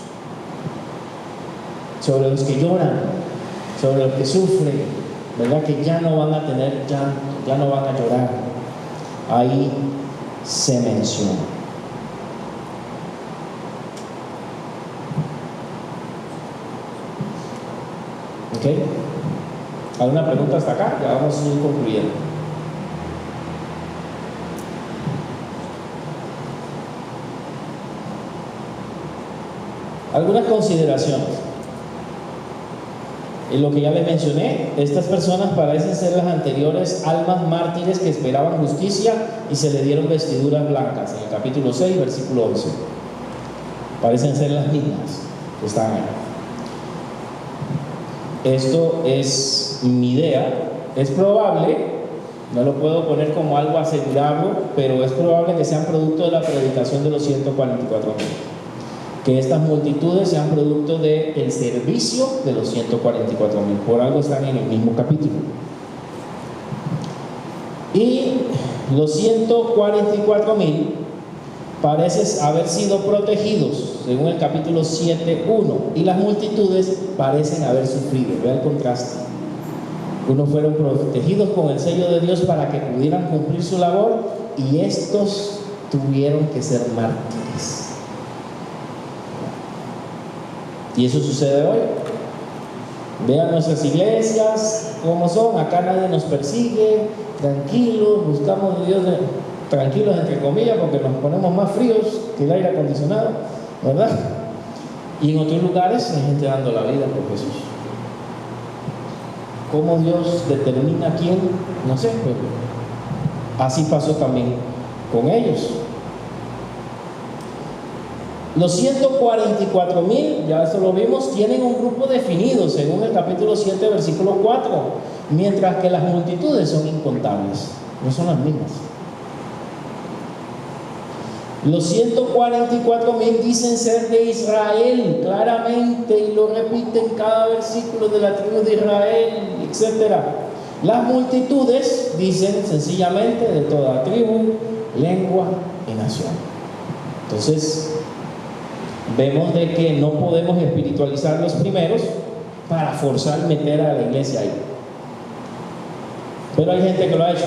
sobre los que lloran, sobre los que sufren, ¿verdad?, que ya no van a tener llanto, ya no van a llorar. Ahí se menciona. ¿Ok? ¿Alguna pregunta hasta acá? Ya vamos a ir concluyendo. Algunas consideraciones. En lo que ya le mencioné, estas personas parecen ser las anteriores almas mártires que esperaban justicia y se le dieron vestiduras blancas, en el capítulo 6, versículo 11. Parecen ser las mismas que están ahí. Esto es mi idea. Es probable, no lo puedo poner como algo asegurado, pero es probable que sean producto de la predicación de los 144,000. Que estas multitudes sean producto del servicio de los 144,000. Por algo están en el mismo capítulo. Y los 144,000 parecen haber sido protegidos, según el capítulo 7:1. Y las multitudes parecen haber sufrido. Vea el contraste. Unos fueron protegidos con el sello de Dios para que pudieran cumplir su labor, y estos tuvieron que ser mártires. Y eso sucede hoy. Vean nuestras iglesias, cómo son. Acá nadie nos persigue, tranquilos, buscamos a Dios, tranquilos entre comillas, porque nos ponemos más fríos que el aire acondicionado, ¿verdad? Y en otros lugares hay gente dando la vida por Jesús. ¿Cómo Dios determina quién? No sé, pero así pasó también con ellos. Los 144,000, ya eso lo vimos, tienen un grupo definido, según el capítulo 7, versículo 4, mientras que las multitudes son incontables, no son las mismas. Los 144,000 dicen ser de Israel, claramente, y lo repiten cada versículo, de la tribu de Israel, etc. Las multitudes dicen sencillamente de toda tribu, lengua y nación. Entonces, vemos de que no podemos espiritualizar los primeros para forzar meter a la iglesia ahí. Pero hay gente que lo ha hecho.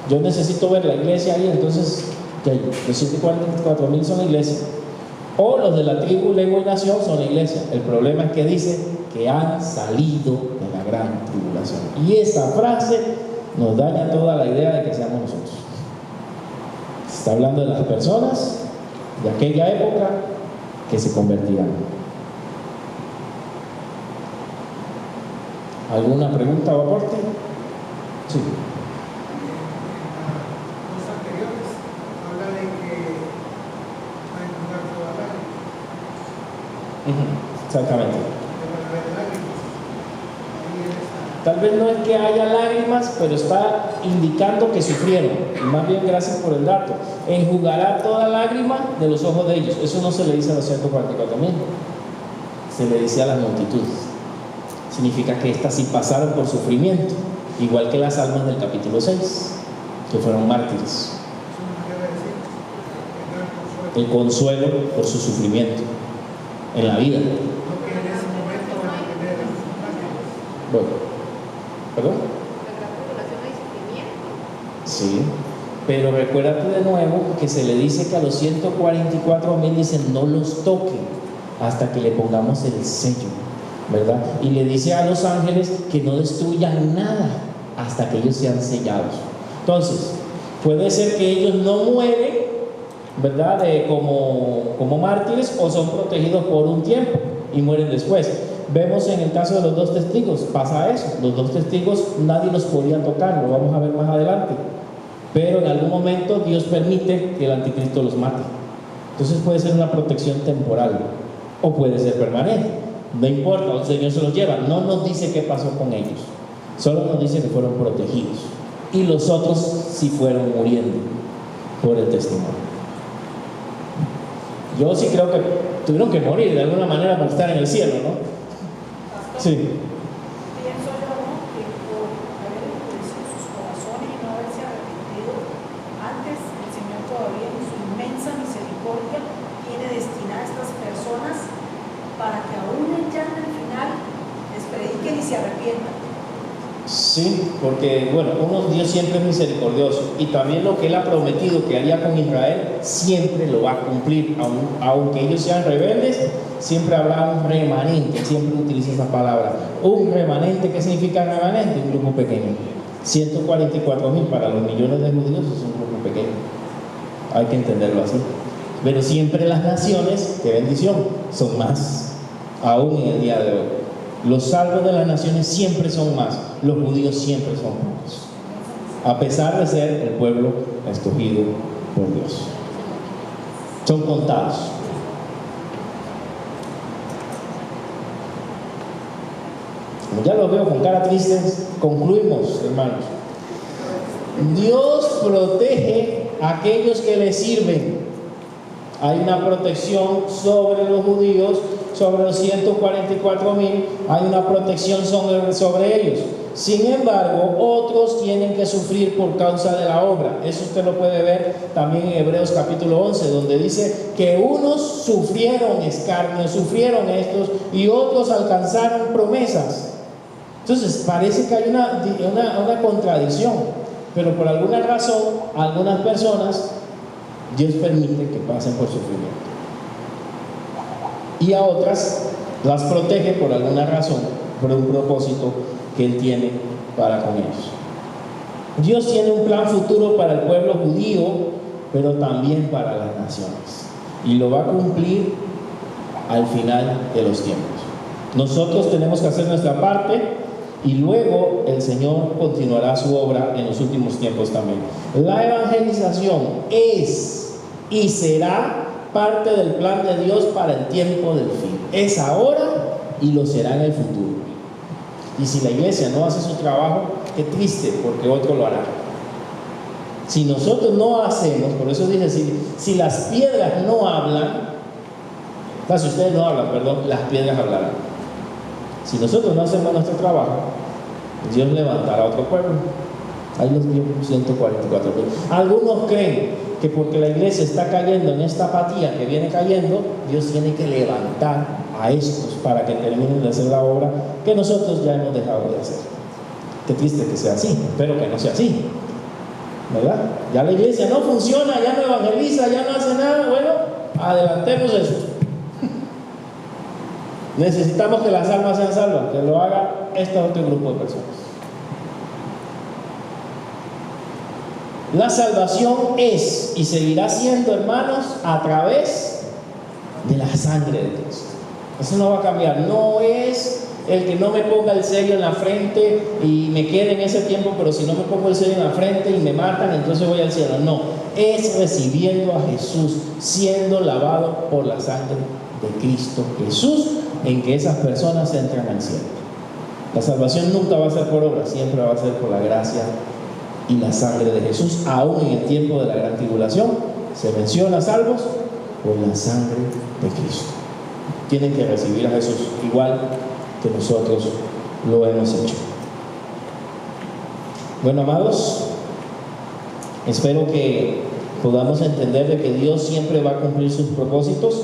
Yo necesito ver la iglesia ahí, entonces los 144,000 son la iglesia. O los de la tribu, lengua y nación son la iglesia. El problema es que dice que han salido de la gran tribulación. Y esta frase nos daña toda la idea de que seamos nosotros. Se está hablando de las personas de aquella época que se convertirán. ¿Alguna pregunta o aporte? Sí. Los anteriores habla de que va a enjugar toda lágrima. Exactamente. Debe haber lágrimas. Ahí está. Tal vez no es que haya lágrimas, pero está indicando que sufrieron. Y más bien, gracias por el dato. Enjugará toda lágrima de los ojos de ellos. Eso no se le dice a los 144,000. Se le dice a las multitudes. Significa que estas sí pasaron por sufrimiento, igual que las almas del capítulo 6, que fueron mártires. Eso no quiere decir que no hay consuelo. El consuelo por su sufrimiento en la vida. Lo que en ese momento van a tener esas lágrimas. Bueno, ¿perdón? La gran tribulación hay sufrimiento. Sí, pero recuérdate de nuevo que se le dice que a los 144,000 dicen no los toquen. hasta que le pongamos el sello, ¿verdad? Y le dice a los ángeles que no destruyan nada hasta que ellos sean sellados. Entonces, puede ser que ellos no mueren, ¿verdad? Como mártires, o son protegidos por un tiempo y mueren después. Vemos en el caso de los 2 testigos, pasa eso. Los 2 testigos nadie los podía tocar, lo vamos a ver más adelante. Pero en algún momento Dios permite que el anticristo los mate. Entonces puede ser una protección temporal o puede ser permanente. No importa, el Señor se los lleva. No nos dice qué pasó con ellos, solo nos dice que fueron protegidos. Y los otros sí fueron muriendo por el testimonio. Yo sí creo que tuvieron que morir de alguna manera para estar en el cielo, ¿no? Sí. Pienso yo, ¿no?, que por haber endurecido sus corazones y no haberse arrepentido, antes el Señor todavía en su inmensa misericordia tiene destinadas a estas personas para que aún ya en el final les prediquen y se arrepientan. Sí, porque bueno, Dios siempre es misericordioso, y también lo que Él ha prometido que haría con Israel siempre lo va a cumplir, aunque ellos sean rebeldes. Siempre habrá un remanente, siempre utiliza esa palabra. Un remanente, ¿qué significa remanente? Un grupo pequeño. 144,000 para los millones de judíos es un grupo pequeño, hay que entenderlo así. Pero siempre las naciones, qué bendición, son más, aún en el día de hoy. Los salvos de las naciones siempre son más, los judíos siempre son pocos, a pesar de ser el pueblo escogido por Dios. Son contados. Como ya los veo con cara triste, concluimos, hermanos. Dios protege a aquellos que le sirven. Hay una protección sobre los judíos, sobre los 144,000, hay una protección sobre ellos. Sin embargo, otros tienen que sufrir por causa de la obra. Eso usted lo puede ver también en Hebreos capítulo 11, donde dice que unos sufrieron escarnio, sufrieron estos, y otros alcanzaron promesas. Entonces parece que hay una contradicción, pero por alguna razón algunas personas Dios permite que pasen por sufrimiento, y a otras las protege por alguna razón, por un propósito que Él tiene para con ellos. Dios tiene un plan futuro para el pueblo judío, pero también para las naciones, y lo va a cumplir al final de los tiempos. Nosotros tenemos que hacer nuestra parte, y luego el Señor continuará su obra en los últimos tiempos también. La evangelización es y será parte del plan de Dios para el tiempo del fin. Es ahora y lo será en el futuro. Y si la iglesia no hace su trabajo, qué triste, porque otro lo hará. Si nosotros no hacemos, por eso dice, si las piedras no hablan, si ustedes no hablan, perdón, las piedras hablarán. Si nosotros no hacemos nuestro trabajo, Dios levantará otro pueblo. Ahí los 144. Algunos creen que porque la iglesia está cayendo en esta apatía que viene cayendo, Dios tiene que levantar a estos para que terminen de hacer la obra que nosotros ya hemos dejado de hacer. Qué triste que sea así, espero que no sea así, ¿verdad? Ya la iglesia no funciona, ya no evangeliza, ya no hace nada. Bueno, adelantemos eso. Necesitamos que las almas sean salvas, que lo haga este otro grupo de personas. La salvación es y seguirá siendo, hermanos, a través de la sangre de Cristo. Eso no va a cambiar. No es el que no me ponga el sello en la frente y me quede en ese tiempo, pero si no me pongo el sello en la frente y me matan, entonces voy al cielo. No, es recibiendo a Jesús, siendo lavado por la sangre de Cristo Jesús, en que esas personas entran al cielo. La salvación nunca va a ser por obra, siempre va a ser por la gracia y la sangre de Jesús. Aún en el tiempo de la gran tribulación se menciona salvos por la sangre de Cristo. Tienen que recibir a Jesús igual que nosotros lo hemos hecho. Bueno, amados, espero que podamos entender de que Dios siempre va a cumplir sus propósitos,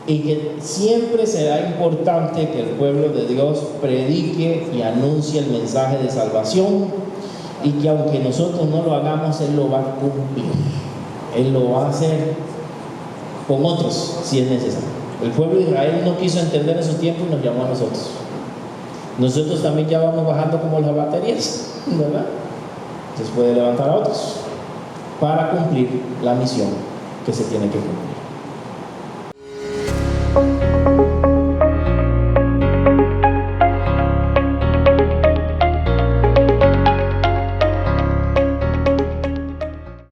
y que siempre será importante que el pueblo de Dios predique y anuncie el mensaje de salvación, y que aunque nosotros no lo hagamos, Él lo va a cumplir. Él lo va a hacer con otros si es necesario. El pueblo de Israel no quiso entender en su tiempo y nos llamó a nosotros. Nosotros también ya vamos bajando como las baterías, ¿verdad? Entonces puede levantar a otros para cumplir la misión que se tiene que cumplir.